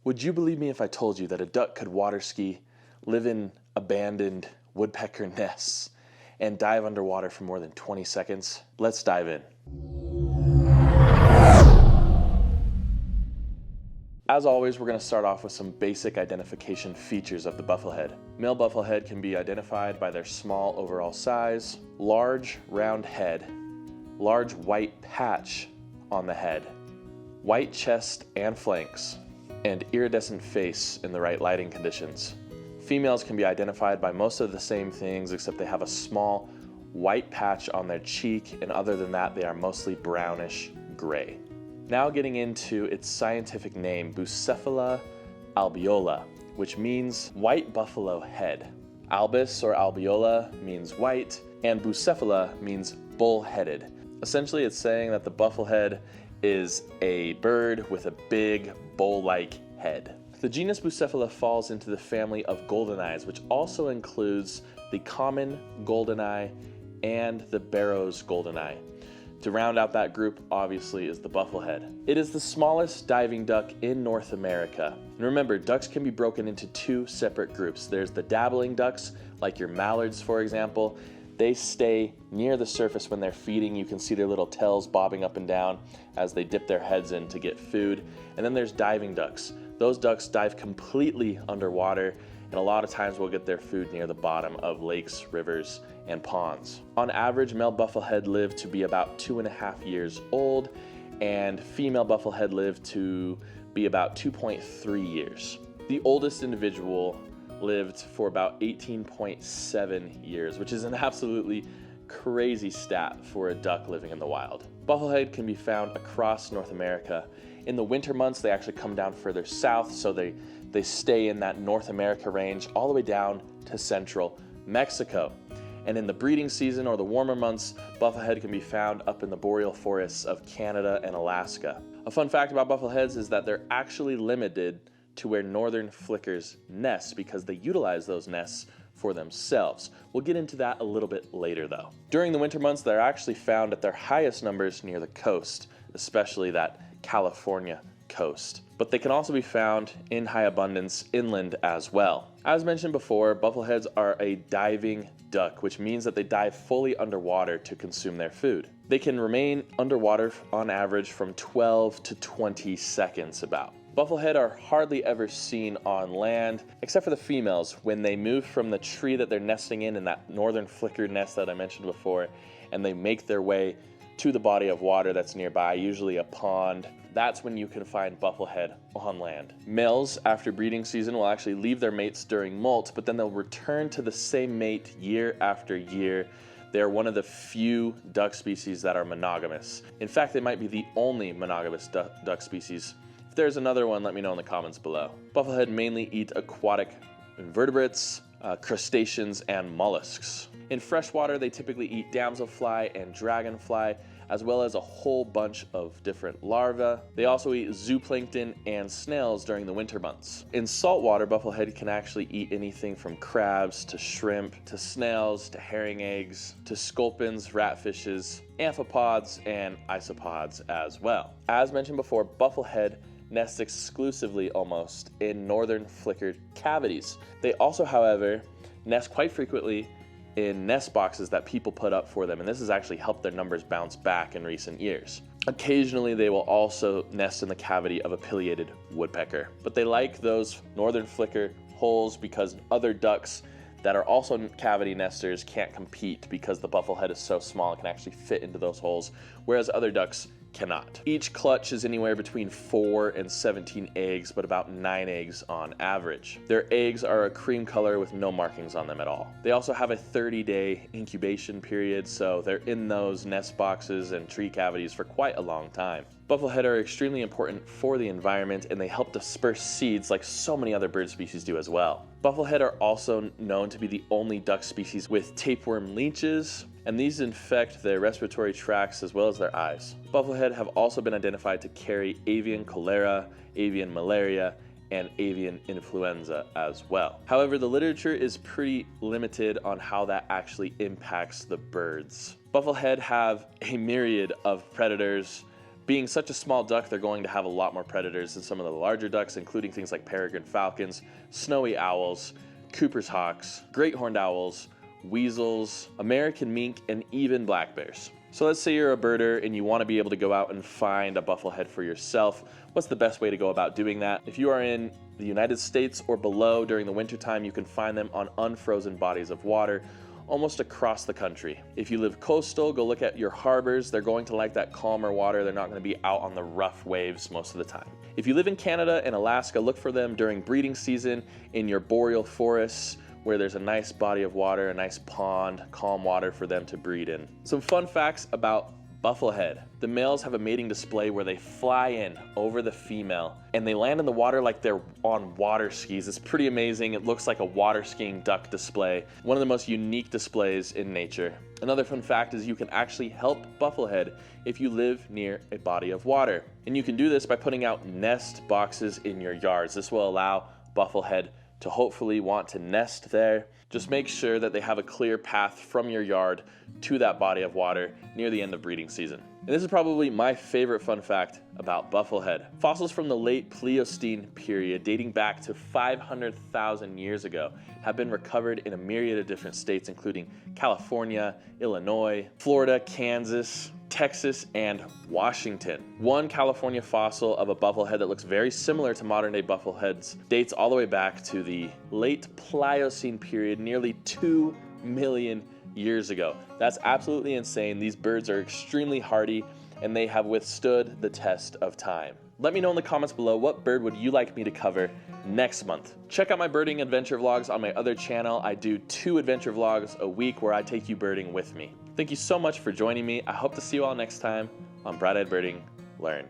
Would you believe me if I told you that a duck could water ski, live in abandoned woodpecker nests, and dive underwater for more than 20 seconds? Let's dive in. As always, we're going to start off with some basic identification features of the bufflehead. Male bufflehead can be identified by their small overall size, large round head, large white patch on the head, white chest and flanks, and iridescent face in the right lighting conditions. Females can be identified by most of the same things, except they have a small white patch on their cheek, and other than that, they are mostly brownish gray. Now getting into its scientific name, Bucephala albeola, which means white buffalo head. Albus or albeola means white, and Bucephala means bull-headed. Essentially, it's saying that the bufflehead is a bird with a big bull-like head. The genus Bucephala falls into the family of goldeneyes, which also includes the common goldeneye and the Barrow's goldeneye. To round out that group, obviously, is the bufflehead. It is the smallest diving duck in North America. And remember, ducks can be broken into two separate groups. There's the dabbling ducks, like your mallards, for example. They stay near the surface when they're feeding. You can see their little tails bobbing up and down as they dip their heads in to get food. And then there's diving ducks. Those ducks dive completely underwater, and a lot of times will get their food near the bottom of lakes, rivers, and ponds. On average, male bufflehead live to be about 2.5 years old, and female bufflehead live to be about 2.3 years. The oldest individual lived for about 18.7 years, which is an absolutely crazy stat for a duck living in the wild. Bufflehead can be found across North America. In the winter months, they actually come down further south, so they stay in that North America range all the way down to central Mexico. And in the breeding season or the warmer months, bufflehead can be found up in the boreal forests of Canada and Alaska. A fun fact about buffleheads is that they're actually limited to where northern flickers nest because they utilize those nests for themselves. We'll get into that a little bit later though. During the winter months, they're actually found at their highest numbers near the coast, especially that California coast. But they can also be found in high abundance inland as well. As mentioned before, buffleheads are a diving duck, which means that they dive fully underwater to consume their food. They can remain underwater on average from 12 to 20 seconds about. Bufflehead are hardly ever seen on land, except for the females when they move from the tree that they're nesting in that northern flicker nest that I mentioned before, and they make their way to the body of water that's nearby, usually a pond. That's when you can find bufflehead on land. Males, after breeding season, will actually leave their mates during molt, but then they'll return to the same mate year after year. They are one of the few duck species that are monogamous. In fact, they might be the only monogamous duck species. If there's another one, let me know in the comments below. Bufflehead mainly eat aquatic invertebrates, crustaceans, and mollusks. In freshwater, they typically eat damselfly and dragonfly, as well as a whole bunch of different larvae. They also eat zooplankton and snails during the winter months. In saltwater, bufflehead can actually eat anything from crabs to shrimp to snails to herring eggs to sculpins, ratfishes, amphipods, and isopods as well. As mentioned before, bufflehead nest exclusively almost in northern flickered cavities. They also, however, nest quite frequently in nest boxes that people put up for them, and this has actually helped their numbers bounce back in recent years. Occasionally, they will also nest in the cavity of a pileated woodpecker, but they like those northern flicker holes because other ducks that are also cavity nesters can't compete because the bufflehead is so small it can actually fit into those holes, whereas other ducks cannot. Each clutch is anywhere between 4 and 17 eggs, but about 9 eggs on average. Their eggs are a cream color with no markings on them at all. They also have a 30-day incubation period, so they're in those nest boxes and tree cavities for quite a long time. Bufflehead are extremely important for the environment, and they help disperse seeds like so many other bird species do as well. Bufflehead are also known to be the only duck species with tapeworm leeches, and these infect their respiratory tracts as well as their eyes. Bufflehead have also been identified to carry avian cholera, avian malaria, and avian influenza as well. However, the literature is pretty limited on how that actually impacts the birds. Bufflehead have a myriad of predators, Being such a small duck, they're going to have a lot more predators than some of the larger ducks, including things like peregrine falcons, snowy owls, Cooper's hawks, great horned owls, weasels, American mink, and even black bears. So let's say you're a birder and you want to be able to go out and find a bufflehead for yourself. What's the best way to go about doing that? If you are in the United States or below during the wintertime, you can find them on unfrozen bodies of water almost across the country. If you live coastal, go look at your harbors. They're going to like that calmer water. They're not going to be out on the rough waves most of the time. If you live in Canada and Alaska, look for them during breeding season in your boreal forests, where there's a nice body of water, a nice pond, calm water for them to breed in. Some fun facts about Bufflehead. The males have a mating display where they fly in over the female and they land in the water like they're on water skis. It's pretty amazing. It looks like a water skiing duck display. One of the most unique displays in nature. Another fun fact is you can actually help Bufflehead if you live near a body of water. And you can do this by putting out nest boxes in your yards. This will allow Bufflehead to hopefully want to nest there. Just make sure that they have a clear path from your yard to that body of water near the end of breeding season. And this is probably my favorite fun fact about Bufflehead. Fossils from the late Pleistocene period, dating back to 500,000 years ago, have been recovered in a myriad of different states, including California, Illinois, Florida, Kansas, Texas, and Washington. One California fossil of a bufflehead that looks very similar to modern day buffleheads dates all the way back to the late Pliocene period, nearly 2 million years ago. That's absolutely insane. These birds are extremely hardy and they have withstood the test of time. Let me know in the comments below, what bird would you like me to cover next month? Check out my birding adventure vlogs on my other channel. I do 2 adventure vlogs a week where I take you birding with me. Thank you so much for joining me. I hope to see you all next time on Bright Eyed Birding Learn.